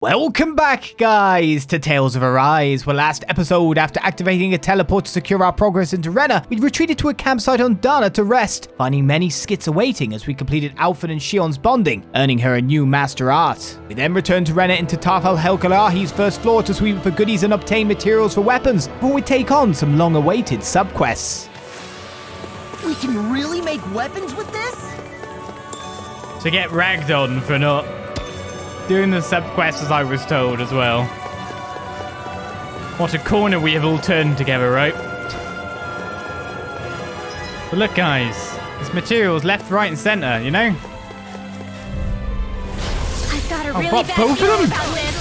Welcome back, guys, to Tales of Arise. Well, last episode, after activating a teleport to secure our progress into Rena, we retreated to a campsite on Dahna to rest, finding many skits awaiting as we completed Alfred and Shion's bonding, earning her a new master art. We then returned to Rena into Tarfhal Helgarahi's first floor to sweep for goodies and obtain materials for weapons, before we take on some long-awaited subquests. We can really make weapons with this? To get ragged on for not doing the subquest as I was told as well. What a corner we have all turned together, right? But look, guys, there's materials left, right, and center, you know? I've got a really bad both of them? about this.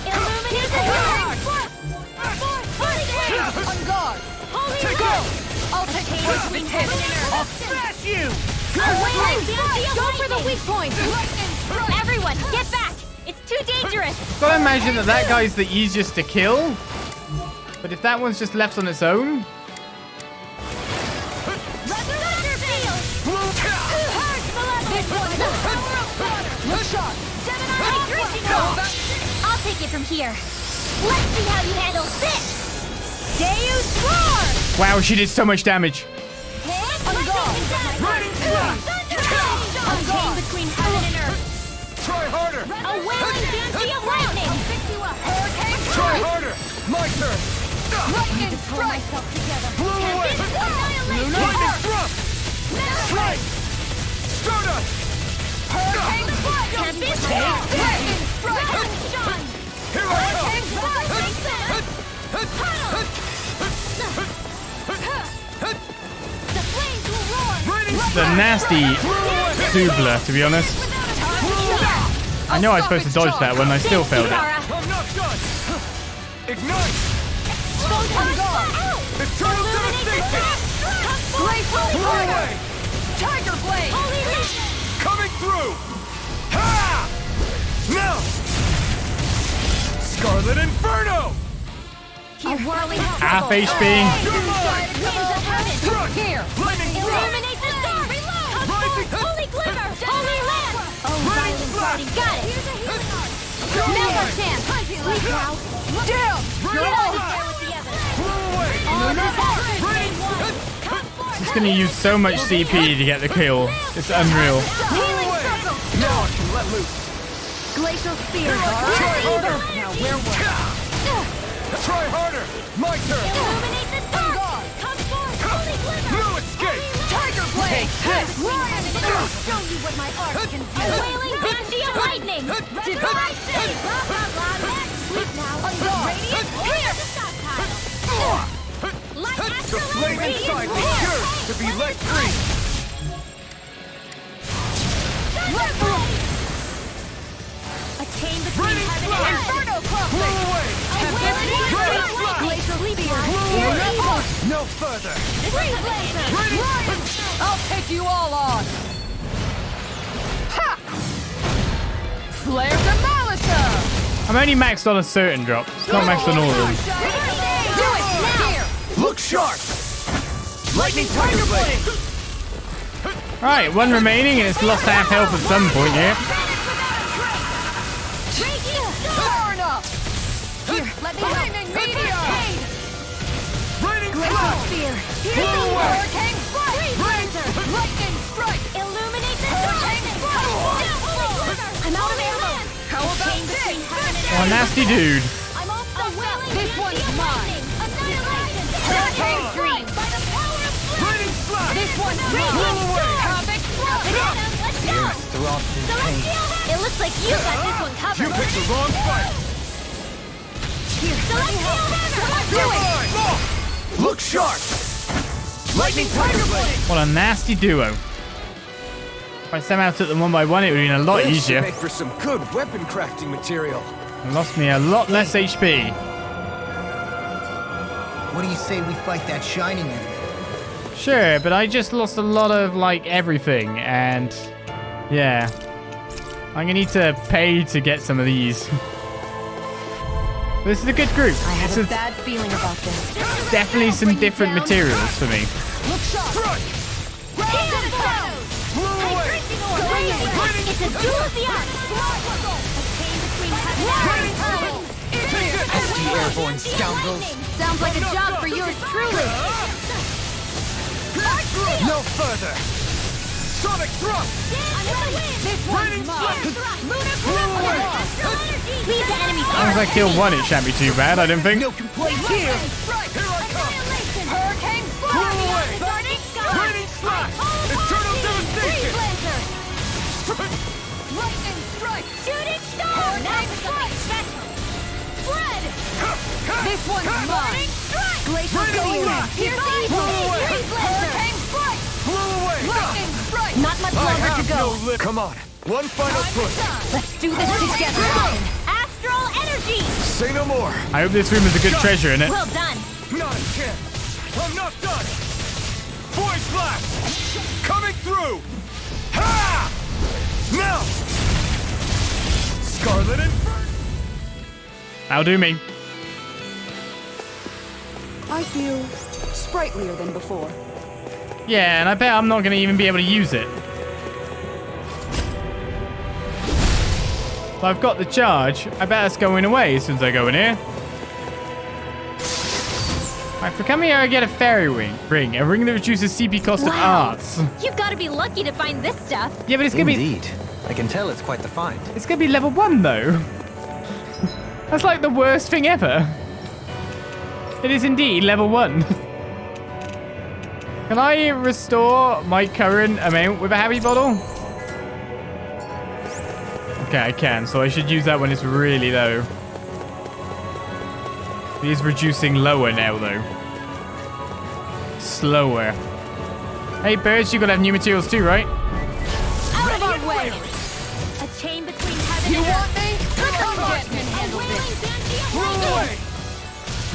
Illuminate the On guard! Holy Go! I'll take the first big hit! I'll smash you! Go for the weak point! Everyone, get back! It's too dangerous! Gotta imagine that guy's the easiest to kill. But if that one's just left on its own... I'll take it from here. Let's see how you handle this! Deus Roar! Wow, she did so much damage. Unchained between heaven and earth. Try harder! A wailing banshee of lightning! Hurricane Try harder! My turn! Lightning strike! Blew away! Lightning thrust! Strike! Stardust! Hurricane strike! Lightning strike! Here I The flames will roar! It's a nasty doubler, to be honest. I know I was supposed to dodge that one, I still failed it. I'm not done! Ignite! Eternal devastation! Blew away! Tiger blade! Holy leaf! Coming through! Ha! Now! Scarlet Inferno! A whirling Half HP. Here! Lightning thrust! Illuminate the star! Reload! Rising! Holy glimmer! Holy land! Oh, violent body! Got it! Never chance! Sleep now! Down! You're always there with the others! Blew away! All disaster! It's gonna use so much CP to get the kill. It's unreal. Healing circle! Now I can let loose! Glacial spear! Try harder! Now where was Try harder! My turn! Illuminate the star! Come forth! Holy glimmer! No escape! Tiger blade! Take this! I'll show you what my art can do! A wailing banshee of lightning! Divine save! Blah, blah, blah! Sleep now! Radiant clear! Light The astral flame inside me yearns to be let free! A chain between heaven and earth! Inferno Blew away! Glacial spear! No further! Free blazer! I'll take you all on! Ha! Flare Demolisher! I'm only maxed on a certain drop. It's not maxed on all of them. Do it now! Look sharp! Lightning Tiger Blade! Right, one remaining and it's lost half health at some point here. Far enough! Here, let me Lightning Meteor! Raining Glacial Cloud! spear! Blew away! Hurricane strike! Free blazer! Lightning Strike! Illuminate the darkness! I'm out of ammo! How about this? Oh, nasty dude. I'm off the wailing This one's mine! Annihilation! Hurricane Stream! By the power of flame! Raining Slash! This one's Blew away! Havoc! Let's go! Celestial! It looks like you got this one covered! You picked the wrong fight! Celestial! You're mine! Look sharp! Lightning Tiger Blade! What a nasty duo. If I somehow took them one by one, it would have been a lot This should easier. make for some good weapon crafting material. It lost me a lot less HP. What do you say we fight that shining enemy? Sure, but I just lost a lot of, like, everything, and... yeah. I'm gonna need to pay to get some of these. This is a good group. I have This a is bad feeling about this. definitely some different materials for me. Look sharp! Strike! Blew away! It's a duel of the arts. A chain between heaven and earth. SD airborne scoundrels. Sounds like a job for yours truly. No further. Sonic thrust. This Raining one's strike. Lead the enemy. As long as I kill one, it shan't be too bad, I don't think. No complaints here. Here I come. Hurricane Blow away. Raining slash. Eternal devastation. Lightning strike. Shooting star. Special. Flood. This one's Lightning strike. Glacial Spear. Pierce evil. Hurricane strike. Blow away. Lightning strike. Not much I longer to have go. no limit. Come on. One final push. Let's do this together. Astral energy. Say no more. I hope this room has a good treasure in it. Well done. Not a chance. I'm not done. Void flash. Coming through. Ha! Now. Scarlet Inferno. That'll do me. I feel sprightlier than before. Yeah, and I bet I'm not going to even be able to use it. If I've got the charge, I bet it's going away as soon as I go in here. Right, for coming here, I get a fairy ring. A ring that reduces CP cost of arts. You've got to be lucky to find this stuff. Yeah, but it's going to be... Indeed. I can tell it's quite the find. It's going to be level 1, though. That's like the worst thing ever. It is indeed level 1. Can I restore my current amount with a happy bottle? Okay, I can, so I should use that when it's really low. It is reducing lower now, though. Slower. Hey, birds, you're gonna have new materials too, right? Out of our way. A chain between heaven and earth. me? Come get me. A wailing banshee of Blow lightning. away.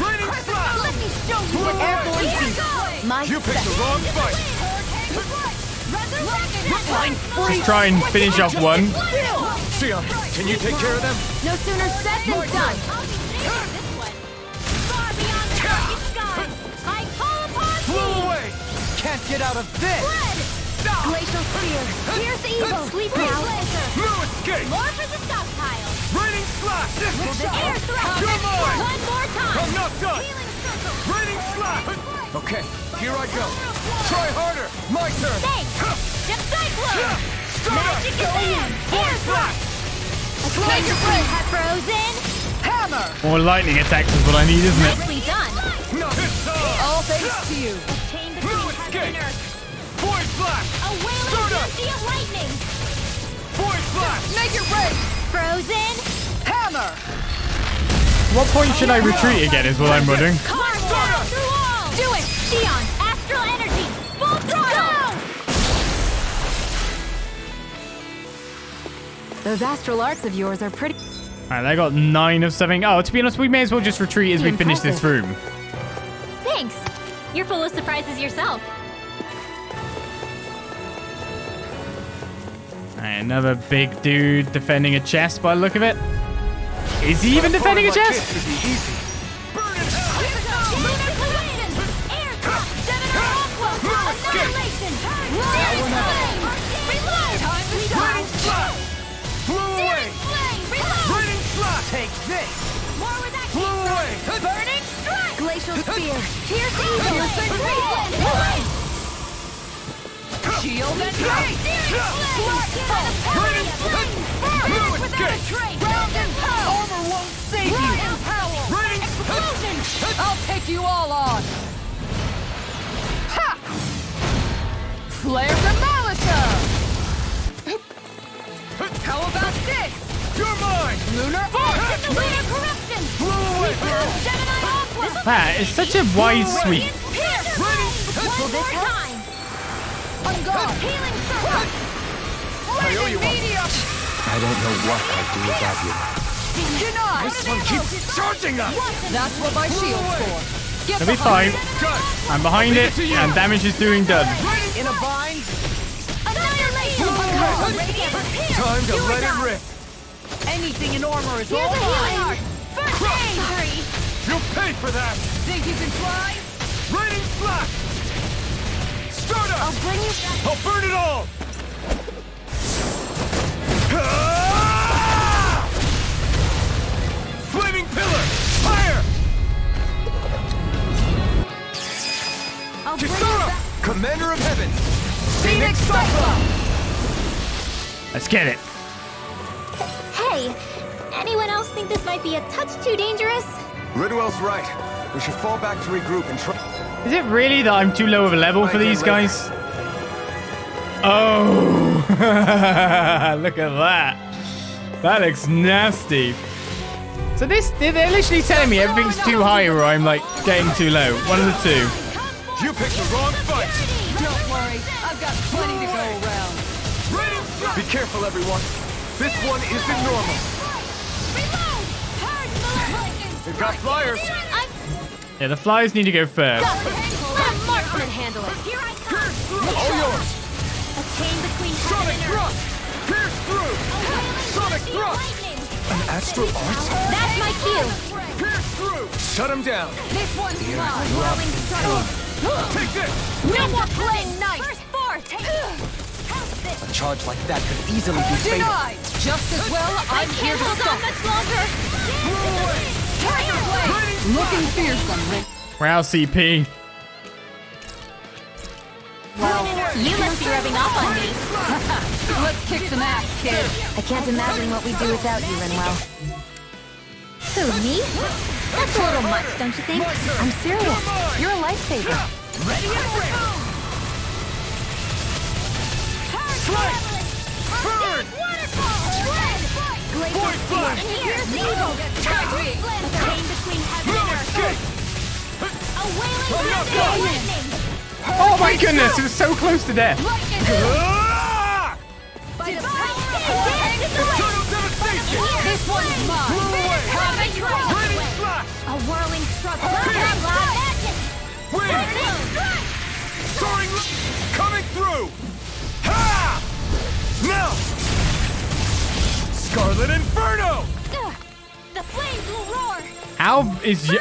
Raining slash. Let me show you what Airborne Here beast. goes. My You picked the wrong fight. Just try and finish off one. Sion, can you take care of them? No sooner said than done. I'll be saving this one. Far beyond the darkest skies. I call upon Blow thee. away. Can't get out of this. Blood. Glacial spear. Pierce evil. Sleep now. No escape. More for the stockpile. Raining slash. Air thrust. You're mine. One more time. I'm not done. Healing circle. Raining slash. Okay, here I go. Try harder. My turn. Thanks. Just cyclone. Magic is Stardust. there. Air thrust. A chain between frozen. Hammer! More lightning attacks is what I need, isn't it? Nicely done. No, it's on. All thanks to you. A chain between No heaven escape. and earth. Void flash. A wailing Stardust. banshee of lightning. Void flash. Make it rain! Frozen. Hammer! What point should I retreat again is what I'm wondering. March down through all. Do it. Sion. Astral energy. Full throttle. Those astral arts of yours are pretty... Alright, I got 9 of something. Oh, to be honest, we may as well just retreat as we finish this room. Thanks. You're full of surprises yourself. Alright, another big dude defending a chest by the look of it. Is he even defending a chest? Should be easy. Burn in hell. Lunar collision. Air thrust. Senator Aqua. Annihilation. Searing flame. Reload. Time to shine. Blow away. Flame. Reload. Raining slash. Take this. More where that Blow came away. from. Burning strike. Glacial spear. Pierce Piercing evil. Shield and Searing flame. Raining Flame. No Burn without a escape. trace. Ground and power! Armor won't save you! Round and power. Raining Explosion. I'll take you all on! Ha! Flare the Malisa! How about this? You're mine. Lunar Force! Lunar corruption. Blow away. Gemini Aqua. That is such a wide sweep. Pierce. One more time. On guard! Healing circle. I owe you one. Medium! I don't know what I'd do without you. Deny! This one keeps charging us. That's what my shield's for! Get It'll be behind fine. Done. I'm behind it, and damage is doing done. In a bind. Annihilation. Time to let it rip. Anything in armor is Here's all a healing mine! art. First aid. Sorry. You'll pay for that. Think you can try? Raining slash. Stardust. I'll bring you back. I'll burn it all. Flaming pillar! Fire! I'll bring you Kisara! back. Commander of Heaven! Phoenix Cyclone! Let's get it. Hey, anyone else think this might be a touch too dangerous? Ridwell's right. We should fall back to regroup and try. Is it really that I'm too low of a level for these guys? Oh, look at that. That looks nasty. So they're literally telling me everything's too high or I'm like getting too low. One of the two. You picked the wrong fight! Don't worry, I've got plenty to go around. Be careful, everyone. This one isn't normal. Reload! They've got flyers. Yeah, the flyers need to go first. Let a marksman handle it. Here I come. All yours. A chain between heaven Sonic and earth. thrust. Pierce through. Sonic thrust. An astral arts. That's my cue. Pierce through. Shut him down. This one's mine. Whirling struggle. Take this. No more playing nice. First force. A charge like that could easily be fatal. Denied! Just as well, I'm here to Hold on stop. much longer. Tiger Blade! Looking fearsome, Rin. Wow, CP. Well, you must be rubbing off on me. Let's kick some ass, kid. I can't imagine what we'd do without you, Renwell. Who, me? That's a little much, don't you think? I'm serious. You're a lifesaver. Ready and ready. Strike. Burn. Void flash. And here's the evil. A chain between heaven No and earth. escape. A wailing Oh, no, blast go. of lightning. Oh my goodness, it was so close to death. Ah! By the power of dance in the wind. Total devastation. This one's mine. Blow away. Have it your way. Raining flash. A whirling struggle. Wind. Soaring. Coming through. Ha! Now. Scarlet Inferno. The flames will roar. How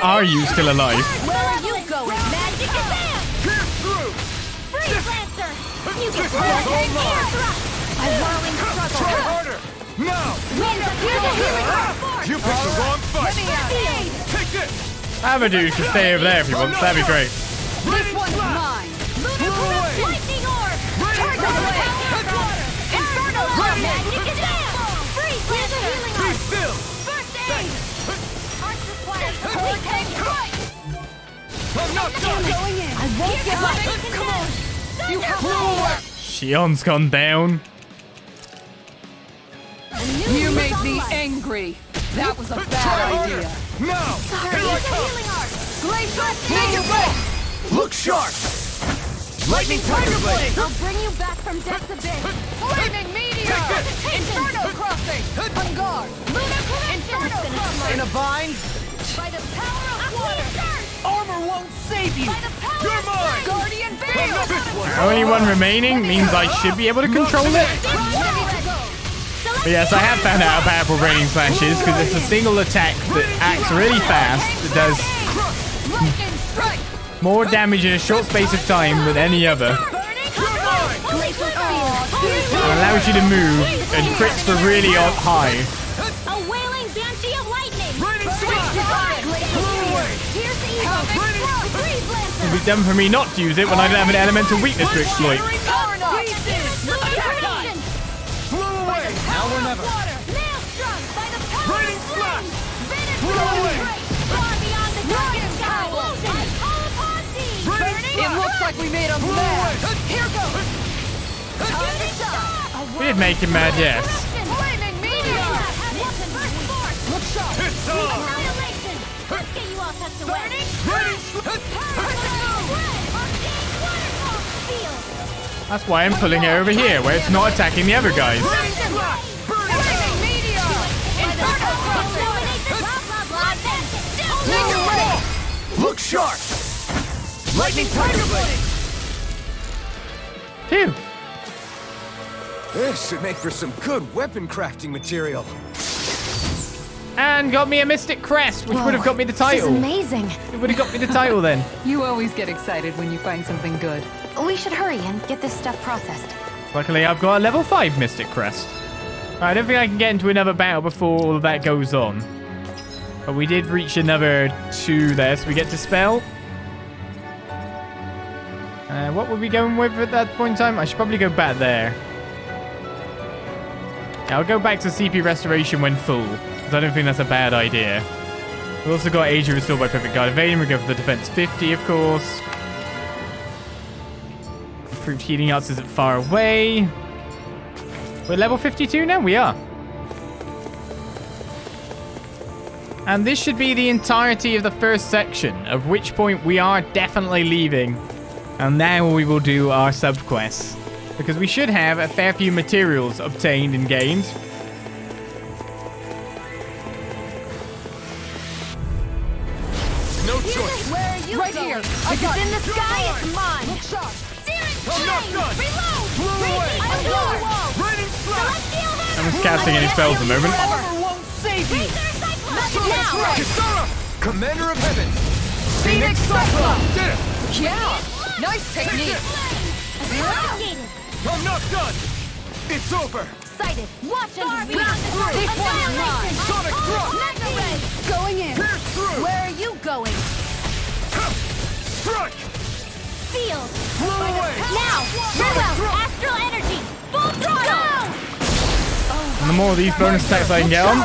are you still alive? Where are you going? Magic advance. Pierce through. Freeze Lancer. You can This fly one's all air mine. thrust. A whirling Try struggle. harder. Now. Winds appear to healing force. You picked the wrong fight. Field. Take this. Amadou can stay over there if he wants. That'd be great. This one's mine. Lunar Blast. Lightning orb. Raining Target flash. away. Water. Inferno Ready. Magic advance. Freeze Lancer. Healing Be arm. still. First aid. Arts required. Hurricane strike. I'm not done. Going in. I won't give up. Come on. You have Shion's gone down. You make me angry. That was a Try bad harder. idea. Now. Sorry, Here I it's a come. healing art. Glacier, take it back. Look sharp. Lightning Tiger Blade. I'll bring you back from depths abyss. Flaming meteor. Take this. Inferno crossing. On guard. Lunar correction. In a bind? By the power of water. Armor won't save you. By the power You're of mine. Guardian This Veil. one. Only one remaining means I should be able to control it. But yes, I have found out how powerful Raining Slash is because it's a single attack that acts really fast. It does Lightning strike. more damage in a short space of time than any other. And allows you to move and crits for really high. A wailing banshee of lightning. Raining Freeze flash. Here's the evil. Freeze Lancer. It'd be dumb for me not to use it when I don't have an elemental weakness to exploit. Blow away. Now or never. Maelstrom by the power Raining of flash. flames. Blow away. Far beyond the darkest sky. I call upon thee. Raining It looks like we made a mess. Here goes. We did make him mad, yes. Flaming meteor. Look sharp. It's on. Annihilation. Let's get you all tucked away. Raining That's why I'm pulling it over here, where it's not attacking the other guys. Flaming meteor. Inferno crossing. Look sharp. Lightning Tiger Blade. Phew. This should make for some good weapon crafting material. And got me a Mystic Crest, which would have got me the title. amazing. It would have got me the title then. You always get excited when you find something good. We should hurry and get this stuff processed. Luckily, I've got a level 5 Mystic Crest. I don't think I can get into another battle before all of that goes on. But we did reach another 2 there, so we get to spell. What were we going with at that point in time? I should probably go back there. Yeah, I'll go back to CP Restoration when full, because I don't think that's a bad idea. We've also got Asia Restored by Perfect Guard Evading. We go for the Defense 50, of course. Improved Healing Arts isn't far away. We're level 52 now? We are. And this should be the entirety of the first section, at which point we are definitely leaving. And now we will do our subquests, because we should have a fair few materials obtained and gained. No choice. Where are you Right going? here. If it's in the sky, it's mine. Searing I'm not flame. done. Reload. Blew away. Endure. Raining flash. Celestial I'm hammer. just casting any spells at the moment. Armor won't save you. Razor cyclone. Now. Kisara, Commander of Heaven. Phoenix Cyclone! Did it. Yeah! Nice technique! Eradicated. I'm not done. It's over. Sighted. Watch and read. This one's mine. Sonic thrust. Mega ray. Going in! Pierce through. Where are you going? Strike. Sealed. Blew away. Now. Farewell. Astral energy. Full throttle. And the more of these bonus attacks I can get on,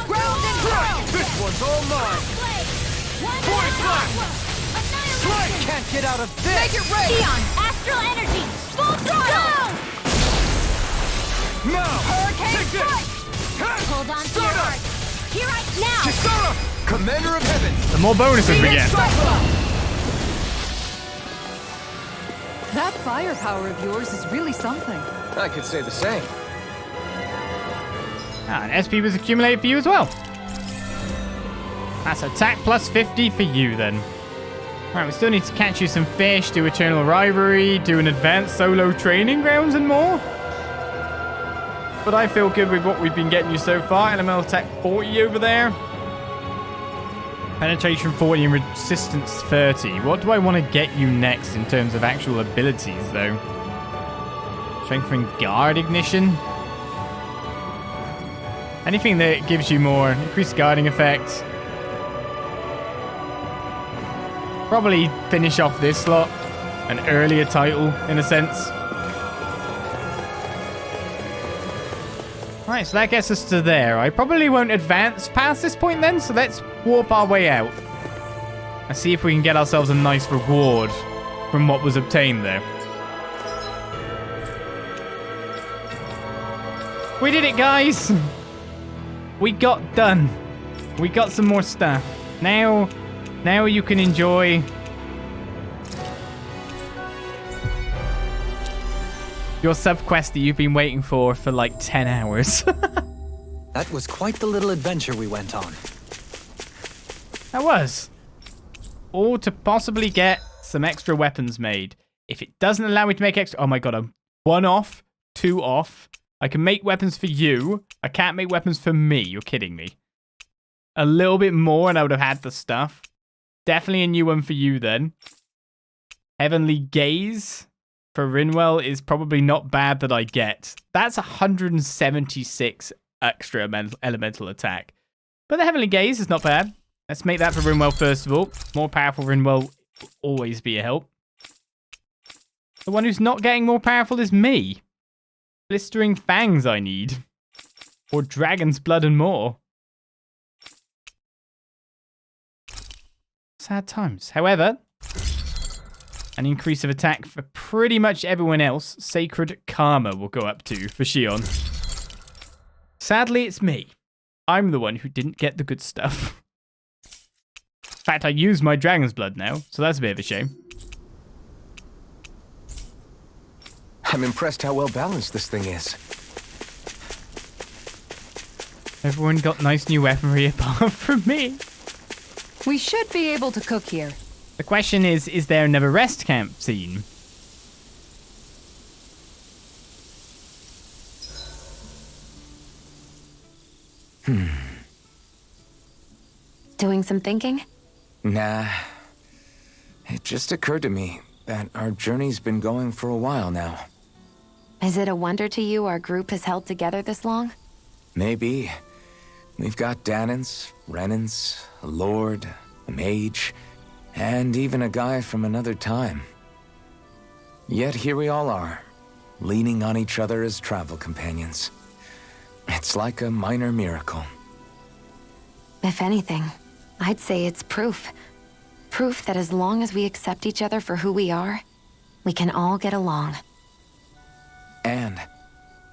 Ground and Strike. This one's all mine. Void flash. Strike. Can't get out of this. Make it rain! Eon. Astral energy. Full throttle. Now. Hurricane Take this. strike. Hold on to your Stardust. heart. Here I now. Kisara, Commander of Heaven. the more bonuses we get. That firepower of yours is really something. I could say the same. And SP was accumulated for you as well. That's attack plus 50 for you then. Alright, we still need to catch you some fish, do Eternal Rivalry, do an advanced solo training grounds and more. But I feel good with what we've been getting you so far. Elemental attack 40 over there. Penetration 40 and resistance 30. What do I want to get you next in terms of actual abilities though? Strengthening guard ignition. Anything that gives you more increased guarding effect. Probably finish off this slot. An earlier title, in a sense. Right, so that gets us to there. I probably won't advance past this point then, so let's warp our way out. And see if we can get ourselves a nice reward from what was obtained there. We did it, guys! We got done. We got some more stuff. Now you can enjoy your subquest that you've been waiting for like 10 hours. That was quite the little adventure we went on. That was. All to possibly get some extra weapons made. If it doesn't allow me to make extra... Oh my god, I'm 1 off, 2 off. I can make weapons for you. I can't make weapons for me. You're kidding me. A little bit more and I would have had the stuff. Definitely a new one for you then. Heavenly Gaze for Rinwell is probably not bad that I get. That's 176 extra elemental attack. But the Heavenly Gaze is not bad. Let's make that for Rinwell first of all. More powerful Rinwell will always be a help. The one who's not getting more powerful is me. Blistering Fangs I need. Or Dragon's Blood and more. Sad times. However, an increase of attack for pretty much everyone else. Sacred Karma will go up to for Shion. Sadly, it's me. I'm the one who didn't get the good stuff. In fact, I used my Dragon's Blood now, so that's a bit of a shame. I'm impressed how well balanced this thing is. Everyone got nice new weaponry apart from me. We should be able to cook here. The question is there another rest camp scene? Doing some thinking? Nah. It just occurred to me that our journey's been going for a while now. Is it a wonder to you our group has held together this long? maybe we've got Danans, Renans, a lord, a mage, and even a guy from another time. Yet here we all are, leaning on each other as travel companions. It's like a minor miracle. If anything, I'd say it's proof. Proof that as long as we accept each other for who we are, we can all get along. And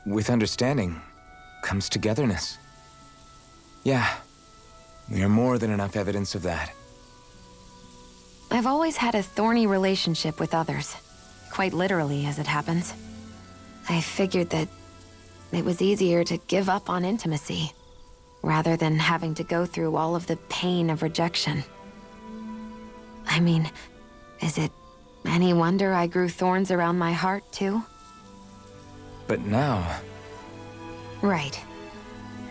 with understanding comes togetherness. Yeah, we are more than enough evidence of that. I've always had a thorny relationship with others. Quite literally, as it happens. I figured that it was easier to give up on intimacy, rather than having to go through all of the pain of rejection. I mean, is it any wonder I grew thorns around my heart, too? But now... Right.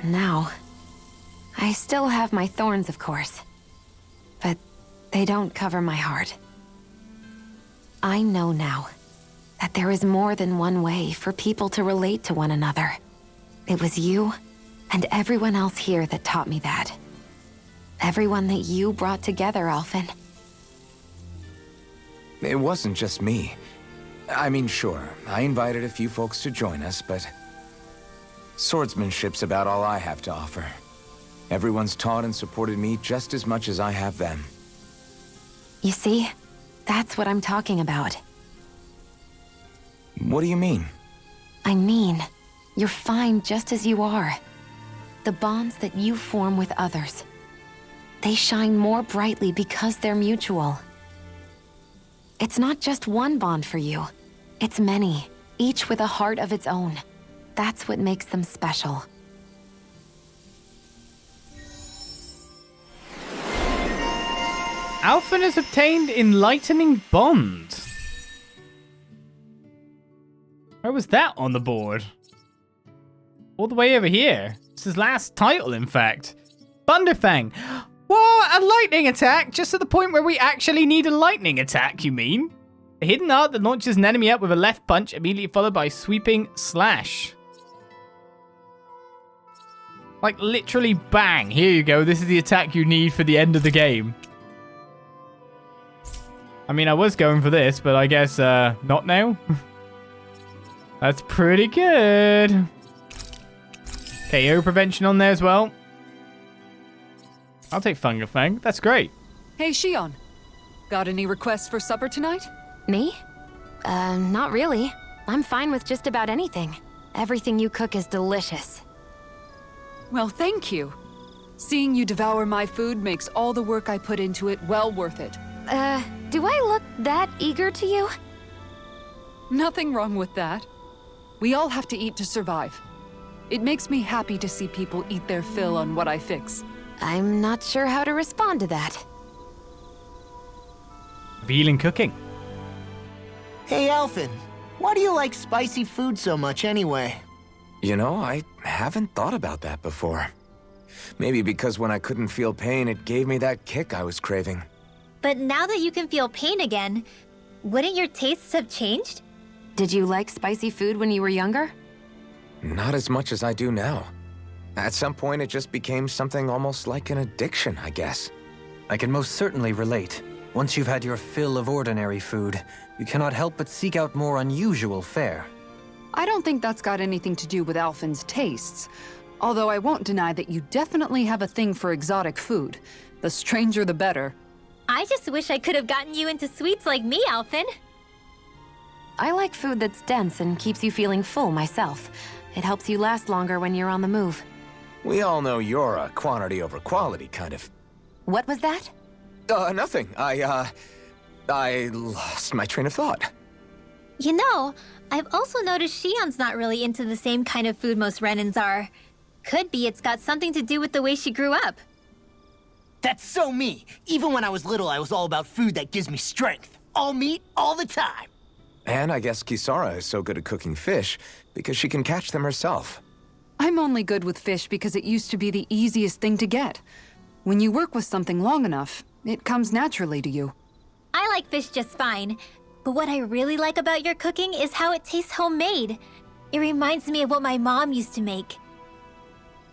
Now... I still have my thorns, of course. But they don't cover my heart. I know now that there is more than one way for people to relate to one another. It was you and everyone else here that taught me that. Everyone that you brought together, Alphen. It wasn't just me. I mean, sure, I invited a few folks to join us, but... swordsmanship's about all I have to offer. Everyone's taught and supported me just as much as I have them. You see? That's what I'm talking about. What do you mean? I mean, you're fine just as you are. The bonds that you form with others, they shine more brightly because they're mutual. It's not just one bond for you. It's many, each with a heart of its own. That's what makes them special. Alphen has obtained enlightening bonds. Where was that on the board? All the way over here. It's his last title, in fact. Thunderfang. What? A lightning attack? Just at the point where we actually need a lightning attack, you mean? A hidden art that launches an enemy up with a left punch, immediately followed by sweeping slash. Like, literally bang. Here you go. This is the attack you need for the end of the game. I mean, I was going for this, but I guess, not now. That's pretty good. KO prevention on there as well. I'll take Thunderfang. That's great. Hey, Shion. Got any requests for supper tonight? Me? Not really. I'm fine with just about anything. Everything you cook is delicious. Well, thank you. Seeing you devour my food makes all the work I put into it well worth it. Do I look that eager to you? Nothing wrong with that. We all have to eat to survive. It makes me happy to see people eat their fill on what I fix. I'm not sure how to respond to that. Revealing cooking. Hey, Alphen. Why do you like spicy food so much anyway? You know, I haven't thought about that before. Maybe because when I couldn't feel pain, it gave me that kick I was craving. But now that you can feel pain again, wouldn't your tastes have changed? Did you like spicy food when you were younger? Not as much as I do now. At some point, it just became something almost like an addiction, I guess. I can most certainly relate. Once you've had your fill of ordinary food, you cannot help but seek out more unusual fare. I don't think that's got anything to do with Alphen's tastes. Although I won't deny that you definitely have a thing for exotic food. The stranger, the better. I just wish I could have gotten you into sweets like me, Alphen. I like food that's dense and keeps you feeling full myself. It helps you last longer when you're on the move. We all know you're a quantity over quality kind of... What was that? Nothing. I lost my train of thought. You know, I've also noticed Shion's not really into the same kind of food most Renans are. Could be it's got something to do with the way she grew up. That's so me. Even when I was little, I was all about food that gives me strength. All meat, all the time. And I guess Kisara is so good at cooking fish because she can catch them herself. I'm only good with fish because it used to be the easiest thing to get. When you work with something long enough, it comes naturally to you. I like fish just fine, but what I really like about your cooking is how it tastes homemade. It reminds me of what my mom used to make.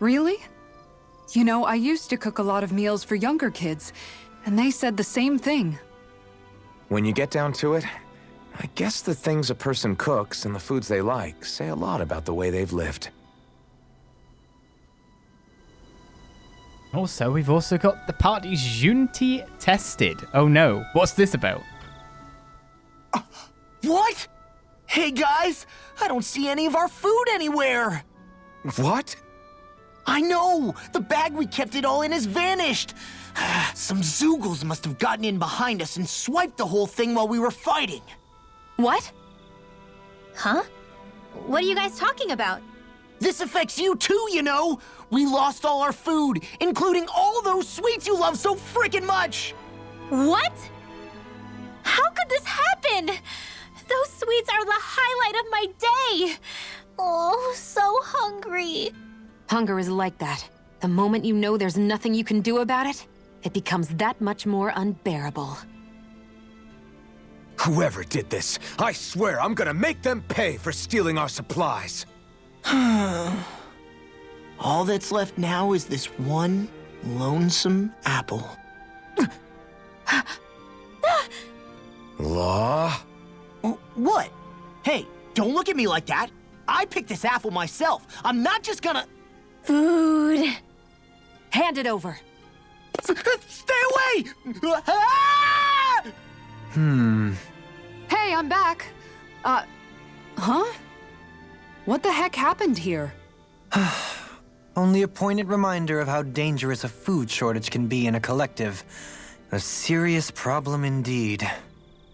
Really? You know, I used to cook a lot of meals for younger kids, and they said the same thing. When you get down to it, I guess the things a person cooks and the foods they like say a lot about the way they've lived. Also, we've also got the party's unity tested. Oh no, what's this about? What? Hey guys, I don't see any of our food anywhere. What? I know! The bag we kept it all in has vanished! Some Zoogles must have gotten in behind us and swiped the whole thing while we were fighting. What? Huh? What are you guys talking about? This affects you too, you know! We lost all our food, including all those sweets you love so frickin' much! What? How could this happen? Those sweets are the highlight of my day! Oh, so hungry. Hunger is like that. The moment you know there's nothing you can do about it, it becomes that much more unbearable. Whoever did this, I swear I'm gonna make them pay for stealing our supplies. All that's left now is this one lonesome apple. Law? What? Hey, don't look at me like that. I picked this apple myself. I'm not just gonna... Food. Hand it over. Stay away! Ah! Hey, I'm back. Huh? What the heck happened here? Only a poignant reminder of how dangerous a food shortage can be in a collective. A serious problem indeed.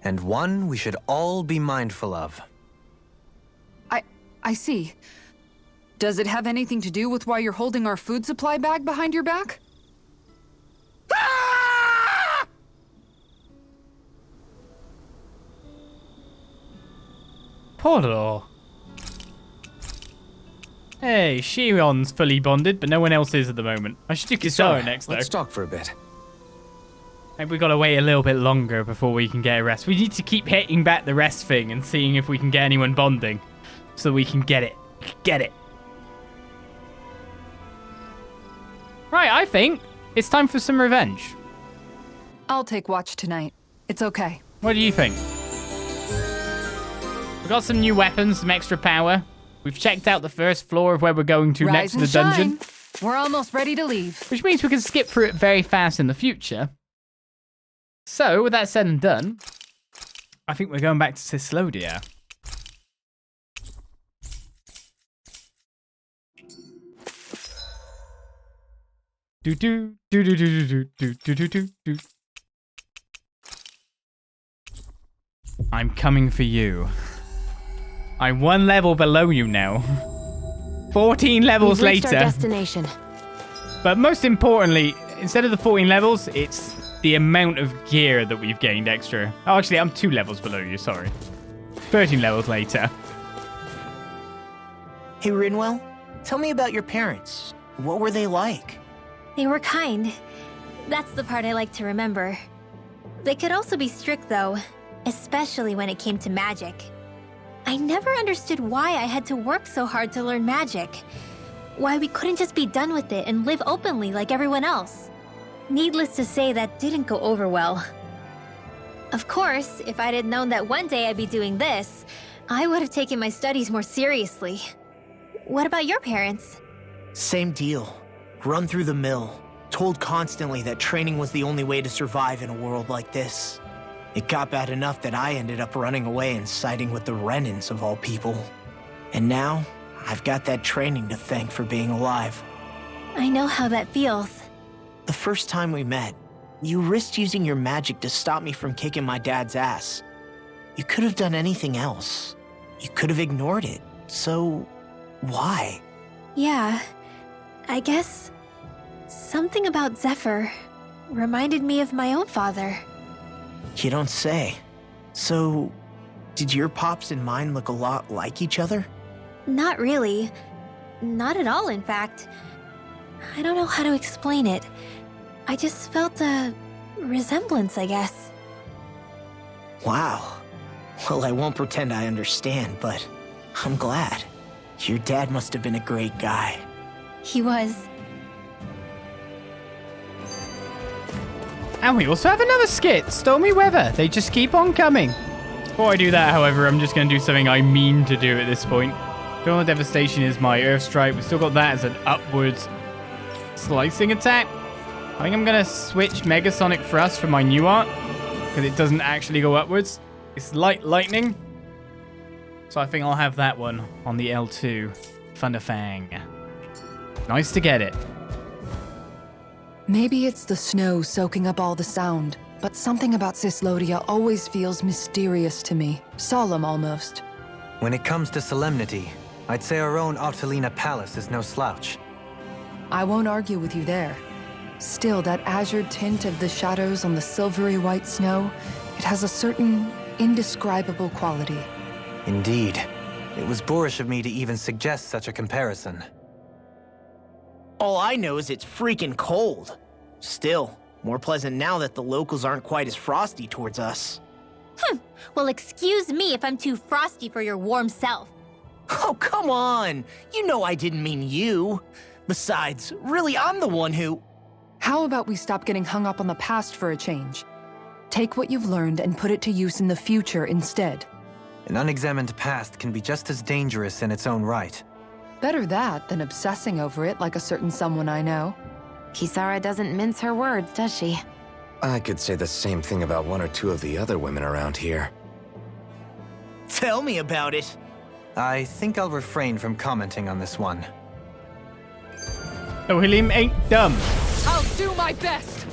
And one we should all be mindful of. I see. Does it have anything to do with why you're holding our food supply bag behind your back? Portal. Hey, Shion's fully bonded, but no one else is at the moment. I should do Kisara next, though. Let's talk for a bit. Maybe we gotta wait a little bit longer before we can get a rest. We need to keep hitting back the rest thing and seeing if we can get anyone bonding. So we can get it. Get it. Right, I think it's time for some revenge. I'll take watch tonight. It's okay. What do you think? We've got some new weapons, some extra power. We've checked out the first floor of where we're going to next to the dungeon. We're almost ready to leave. Which means we can skip through it very fast in the future. So, with that said and done, I think we're going back to Cislodia. I'm coming for you. I'm one level below you now. 14 levels We've reached later. Our destination. But most importantly, instead of the 14 levels, it's the amount of gear that we've gained extra. Oh, actually, I'm 2 levels below you, sorry. 13 levels later. Hey, Rinwell, tell me about your parents. What were they like? They were kind. That's the part I like to remember. They could also be strict, though, especially when it came to magic. I never understood why I had to work so hard to learn magic. Why we couldn't just be done with it and live openly like everyone else. Needless to say, that didn't go over well. Of course, if I'd had known that one day I'd be doing this, I would have taken my studies more seriously. What about your parents? Same deal. Run through the mill. Told constantly that training was the only way to survive in a world like this. It got bad enough that I ended up running away and siding with the Renans of all people. And now, I've got that training to thank for being alive. I know how that feels. The first time we met, you risked using your magic to stop me from kicking my dad's ass. You could have done anything else. You could have ignored it. So, why? Yeah, I guess something about Zephyr reminded me of my own father. You don't say. So, did your pops and mine look a lot like each other? Not really. Not at all, in fact. I don't know how to explain it. I just felt a resemblance, I guess. Wow. Well, I won't pretend I understand, but I'm glad. Your dad must have been a great guy. He was. And we also have another skit, Stormy Weather. They just keep on coming. Before I do that, however, I'm just going to do something I mean to do at this point. Dawn of Devastation is my Earth Strike. We've still got that as an upwards slicing attack. I think I'm going to switch Megasonic Thrust for my new art, because it doesn't actually go upwards. It's light lightning. So I think I'll have that one on the L2. Thunderfang. Nice to get it. Maybe it's the snow soaking up all the sound, but something about Cislodia always feels mysterious to me. Solemn, almost. When it comes to solemnity, I'd say our own Octalina Palace is no slouch. I won't argue with you there. Still, that azure tint of the shadows on the silvery white snow, it has a certain indescribable quality. Indeed. It was boorish of me to even suggest such a comparison. All I know is it's freaking cold. Still, more pleasant now that the locals aren't quite as frosty towards us. Well, excuse me if I'm too frosty for your warm self. Oh, come on! You know I didn't mean you. Besides, really, I'm the one who... How about we stop getting hung up on the past for a change? Take what you've learned and put it to use in the future instead. An unexamined past can be just as dangerous in its own right. Better that than obsessing over it like a certain someone I know. Kisara doesn't mince her words, does she? I could say the same thing about one or two of the other women around here. Tell me about it. I think I'll refrain from commenting on this one. Nohilim ain't dumb. I'll do my best.